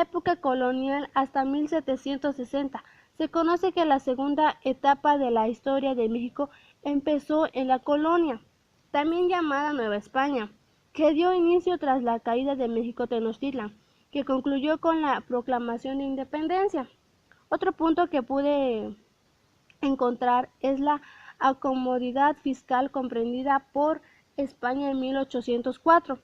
la época colonial hasta 1760. Se conoce que la segunda etapa de la historia de México empezó en la colonia, también llamada Nueva España, que dio inicio tras la caída de México Tenochtitlan, que concluyó con la proclamación de independencia. Otro punto que pude encontrar es la acomodidad fiscal comprendida por España en 1804.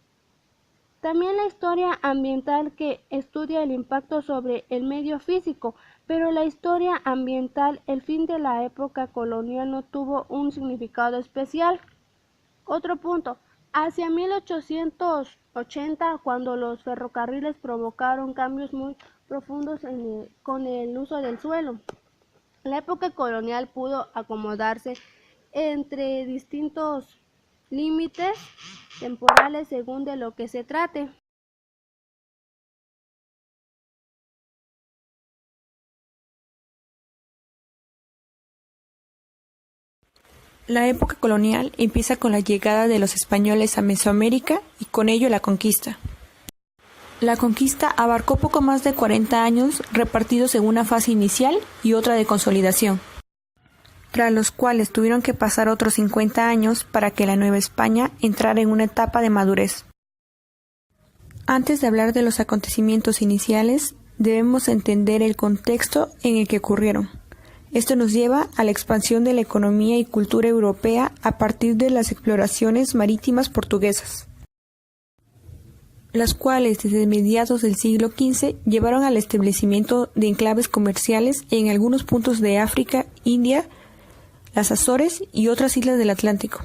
También la historia ambiental que estudia el impacto sobre el medio físico, pero la historia ambiental, el fin de la época colonial no tuvo un significado especial. Otro punto, hacia 1880, cuando los ferrocarriles provocaron cambios muy profundos con el uso del suelo. La época colonial pudo acomodarse entre distintos límites temporales según de lo que se trate. La época colonial empieza con la llegada de los españoles a Mesoamérica y con ello la conquista. La conquista abarcó poco más de 40 años repartidos en una fase inicial y otra de consolidación, tras los cuales tuvieron que pasar otros 50 años para que la Nueva España entrara en una etapa de madurez. Antes de hablar de los acontecimientos iniciales, debemos entender el contexto en el que ocurrieron. Esto nos lleva a la expansión de la economía y cultura europea a partir de las exploraciones marítimas portuguesas, las cuales desde mediados del siglo XV llevaron al establecimiento de enclaves comerciales en algunos puntos de África, India, las Azores y otras islas del Atlántico.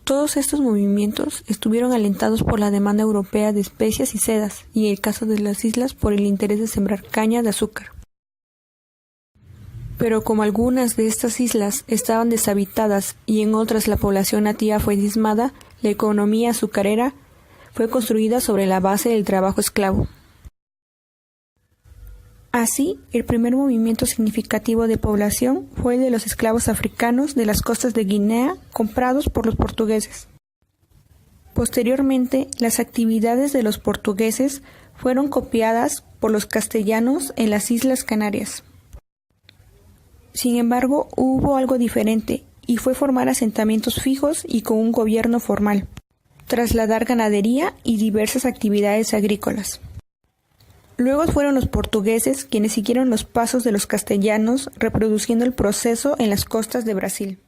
Todos estos movimientos estuvieron alentados por la demanda europea de especias y sedas, y en el caso de las islas por el interés de sembrar caña de azúcar. Pero como algunas de estas islas estaban deshabitadas y en otras la población nativa fue diezmada, la economía azucarera fue construida sobre la base del trabajo esclavo. Así, el primer movimiento significativo de población fue el de los esclavos africanos de las costas de Guinea comprados por los portugueses. Posteriormente, las actividades de los portugueses fueron copiadas por los castellanos en las Islas Canarias. Sin embargo, hubo algo diferente, y fue formar asentamientos fijos y con un gobierno formal, trasladar ganadería y diversas actividades agrícolas. Luego fueron los portugueses quienes siguieron los pasos de los castellanos, reproduciendo el proceso en las costas de Brasil.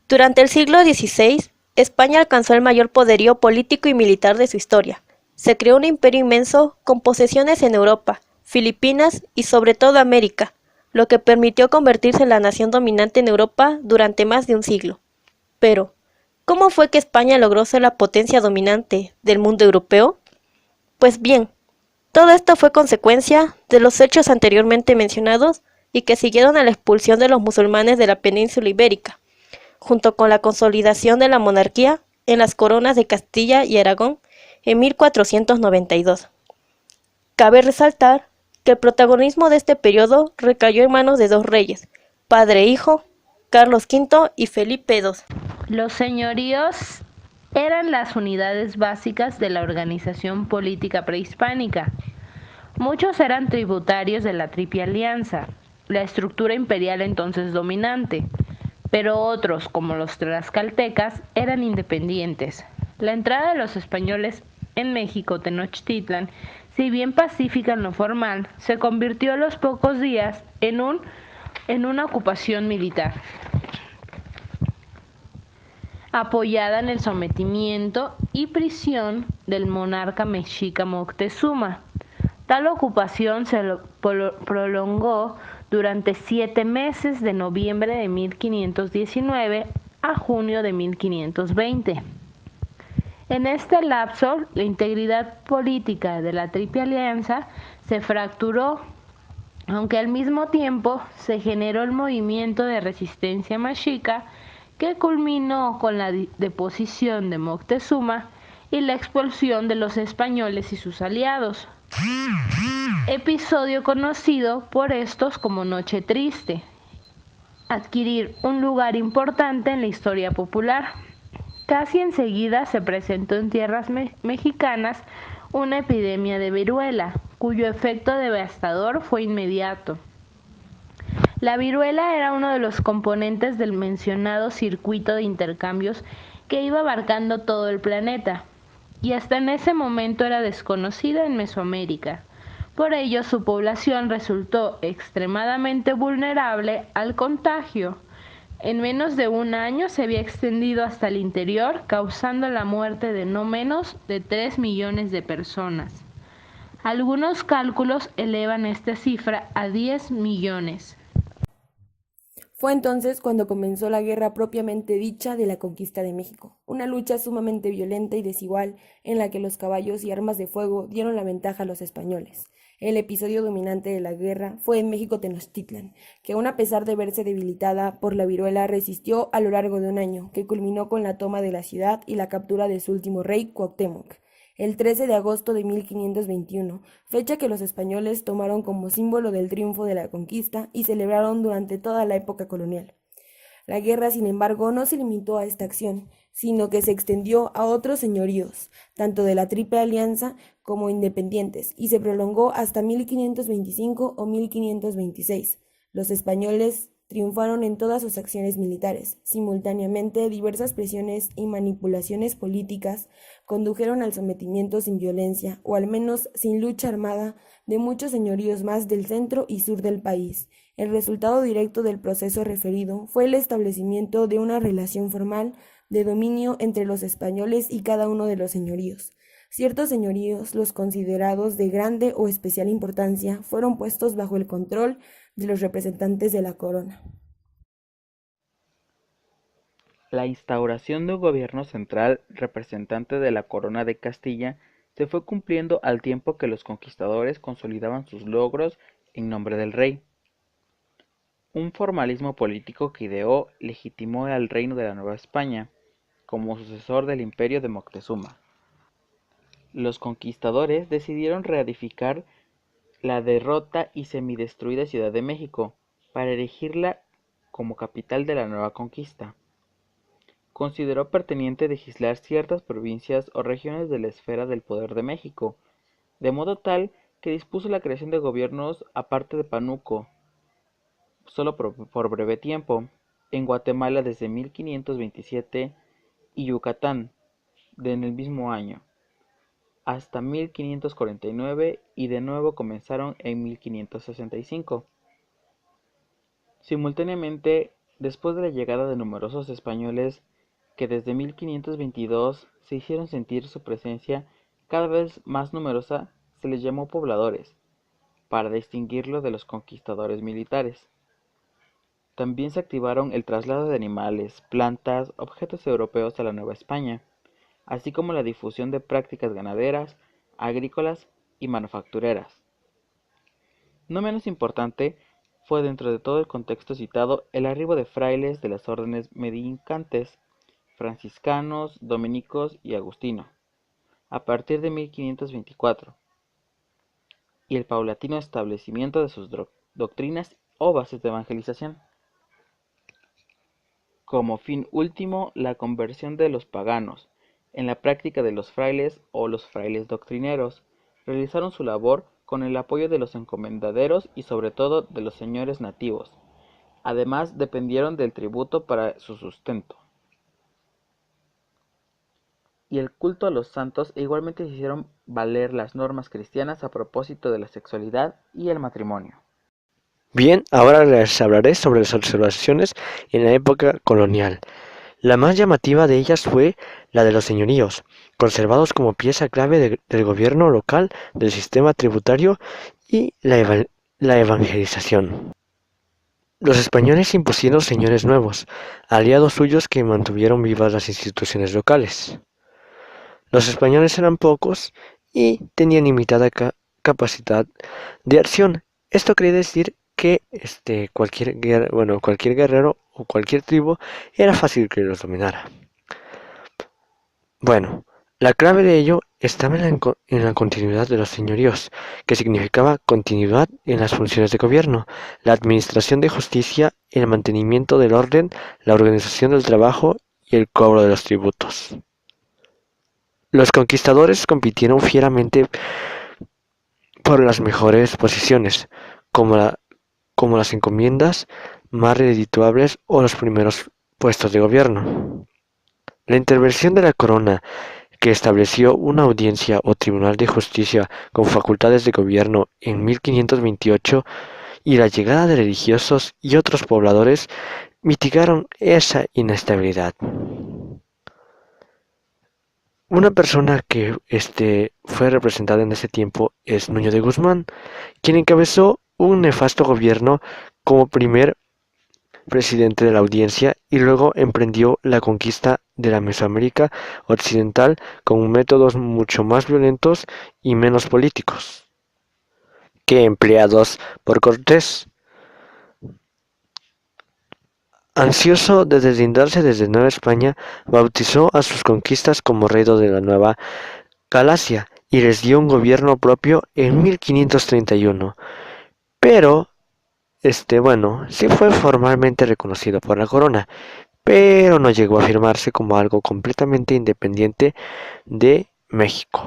Durante el siglo XVI, España alcanzó el mayor poderío político y militar de su historia. Se creó un imperio inmenso con posesiones en Europa, Filipinas y sobre todo América, lo que permitió convertirse en la nación dominante en Europa durante más de un siglo. Pero, ¿cómo fue que España logró ser la potencia dominante del mundo europeo? Pues bien, todo esto fue consecuencia de los hechos anteriormente mencionados y que siguieron a la expulsión de los musulmanes de la península ibérica, junto con la consolidación de la monarquía en las coronas de Castilla y Aragón en 1492. Cabe resaltar que el protagonismo de este periodo recayó en manos de dos reyes, padre e hijo, Carlos V y Felipe II. Los señoríos eran las unidades básicas de la organización política prehispánica. Muchos eran tributarios de la Triple Alianza, la estructura imperial entonces dominante, pero otros, como los tlaxcaltecas, eran independientes. La entrada de los españoles en México, Tenochtitlan, si bien pacífica en lo formal, se convirtió a los pocos días en una ocupación militar, apoyada en el sometimiento y prisión del monarca mexica Moctezuma. Tal ocupación se prolongó durante 7 meses, de noviembre de 1519 a junio de 1520. En este lapso, la integridad política de la Triple Alianza se fracturó, aunque al mismo tiempo se generó el movimiento de resistencia mexica que culminó con la deposición de Moctezuma y la expulsión de los españoles y sus aliados. Episodio conocido por estos como Noche Triste, adquirir un lugar importante en la historia popular. Casi enseguida se presentó en tierras mexicanas una epidemia de viruela, cuyo efecto devastador fue inmediato. La viruela era uno de los componentes del mencionado circuito de intercambios que iba abarcando todo el planeta, y hasta en ese momento era desconocida en Mesoamérica. Por ello, su población resultó extremadamente vulnerable al contagio. En menos de un año se había extendido hasta el interior, causando la muerte de no menos de 3 millones de personas. Algunos cálculos elevan esta cifra a 10 millones. Fue entonces cuando comenzó la guerra propiamente dicha de la conquista de México, una lucha sumamente violenta y desigual en la que los caballos y armas de fuego dieron la ventaja a los españoles. El episodio dominante de la guerra fue en México Tenochtitlan, que aun a pesar de verse debilitada por la viruela resistió a lo largo de un año, que culminó con la toma de la ciudad y la captura de su último rey, Cuauhtémoc, el 13 de agosto de 1521, fecha que los españoles tomaron como símbolo del triunfo de la conquista y celebraron durante toda la época colonial. La guerra, sin embargo, no se limitó a esta acción, sino que se extendió a otros señoríos, tanto de la Triple Alianza como independientes, y se prolongó hasta 1525 o 1526. Los españoles triunfaron en todas sus acciones militares. Simultáneamente, diversas presiones y manipulaciones políticas condujeron al sometimiento sin violencia, o al menos sin lucha armada, de muchos señoríos más del centro y sur del país. El resultado directo del proceso referido fue el establecimiento de una relación formal de dominio entre los españoles y cada uno de los señoríos. Ciertos señoríos, los considerados de grande o especial importancia, fueron puestos bajo el control de los representantes de la corona. La instauración de un gobierno central representante de la corona de Castilla se fue cumpliendo al tiempo que los conquistadores consolidaban sus logros en nombre del rey. Un formalismo político que ideó legitimó al reino de la Nueva España como sucesor del imperio de Moctezuma. Los conquistadores decidieron reedificar la derrota y semidestruida Ciudad de México para erigirla como capital de la nueva conquista. Consideró pertinente legislar ciertas provincias o regiones de la esfera del poder de México, de modo tal que dispuso la creación de gobiernos aparte de Pánuco, solo por breve tiempo, en Guatemala desde 1527 y Yucatán en el mismo año, hasta 1549 y de nuevo comenzaron en 1565. Simultáneamente, después de la llegada de numerosos españoles que desde 1522 se hicieron sentir su presencia cada vez más numerosa, se les llamó pobladores, para distinguirlo de los conquistadores militares. También se activaron el traslado de animales, plantas, objetos europeos a la Nueva España, así como la difusión de prácticas ganaderas, agrícolas y manufactureras. No menos importante fue dentro de todo el contexto citado el arribo de frailes de las órdenes mendicantes, franciscanos, dominicos y agustino, a partir de 1524, y el paulatino establecimiento de sus doctrinas o bases de evangelización. Como fin último, la conversión de los paganos en la práctica de los frailes o los frailes doctrineros realizaron su labor con el apoyo de los encomendaderos y sobre todo de los señores nativos. Además, dependieron del tributo para su sustento. Y el culto a los santos igualmente se hicieron valer las normas cristianas a propósito de la sexualidad y el matrimonio. Bien, ahora les hablaré sobre las observaciones en la época colonial. La más llamativa de ellas fue la de los señoríos, conservados como pieza clave del gobierno local, del sistema tributario y la evangelización. Los españoles impusieron señores nuevos, aliados suyos que mantuvieron vivas las instituciones locales. Los españoles eran pocos y tenían limitada capacidad de acción. Esto quiere decir que cualquier guerrero o cualquier tribu era fácil que los dominara. Bueno, la clave de ello estaba en la continuidad de los señoríos, que significaba continuidad en las funciones de gobierno, la administración de justicia, el mantenimiento del orden, la organización del trabajo y el cobro de los tributos. Los conquistadores compitieron fieramente por las mejores posiciones, como las encomiendas más redituables o los primeros puestos de gobierno. La intervención de la corona, que estableció una audiencia o tribunal de justicia con facultades de gobierno en 1528, y la llegada de religiosos y otros pobladores mitigaron esa inestabilidad. Una persona que fue representada en ese tiempo es Nuño de Guzmán, quien encabezó un nefasto gobierno como primer presidente de la audiencia y luego emprendió la conquista de la Mesoamérica occidental con métodos mucho más violentos y menos políticos que empleados por Cortés. Ansioso de deslindarse desde Nueva España, bautizó a sus conquistas como rey de la Nueva Galacia y les dio un gobierno propio en 1531. Pero, sí fue formalmente reconocido por la corona, pero no llegó a afirmarse como algo completamente independiente de México.